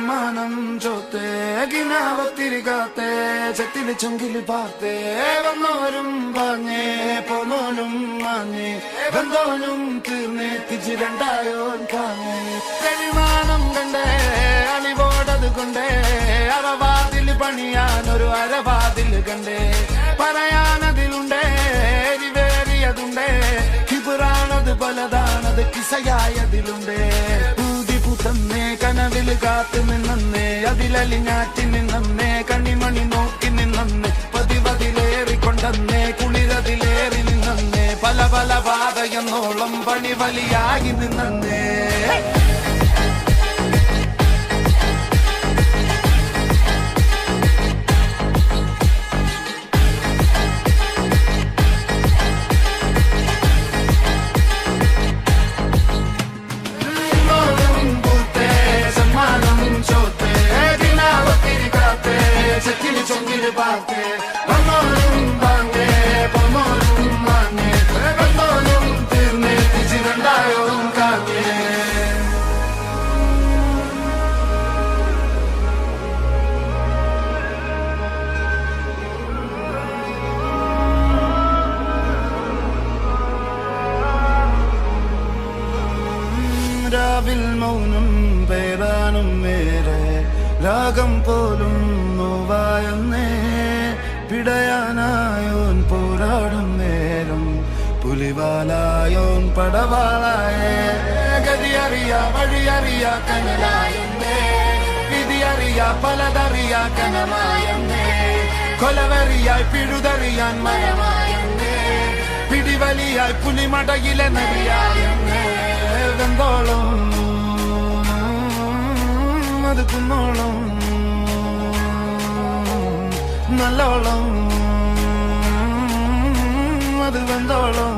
സമ്മാനം ചോത്തേ ഗിനാവത്തിരികാത്തേ ചെത്തില് ചുങ്കില് പാർത്തേ വന്നോരും പറഞ്ഞേ പോന്നോനും മാഞ്ഞേ വന്നോനും തീർന്നേ തിരിച്ച് രണ്ടായോൻ കാഞ്ഞേ തെളിമാനം കണ്ടേ അണിവോടത് കൊണ്ടേ അറവാതിൽ പണിയാനൊരു അരവാതിൽ കണ്ടേ പറയാനതിലുണ്ടേ എരിവേറിയതുണ്ടേ കിബിറാണത് പലതാണത് കിസയായതിലുണ്ടേ തന്നെ കനവില് കാത്തു നിന്നേ അതിലലിഞ്ഞാറ്റി നിന്നേ കണിമണി നോക്കി നിന്നേ പതിവതിലേറിക്കൊണ്ടേ കുളിരതിലേറി നിന്നേ പല പല പാതയെന്നോളം പണി വലിയായി നിന്നേ രാവിൽ മൗനം പേരാനും മേരെ രാഗം പോലും നോവായെന്നേ പിടയാനായോൻ പോരാടും നേരം പുലിവാലായോൻ പടവാളായേ ഗതിയറിയ വഴിയറിയ കനലായെന്നേ വിധിയറിയ പലതറിയ കനമായെന്നേ കൊലവെറിയായി പിഴുതറിയാൻ മരമായെന്നേ പിടിവലിയായി പുലിമടയിലെ നരിയായെന്നേ വെന്തോളം അത് കുന്നോളം നല്ലോളം അത് വെന്തോളം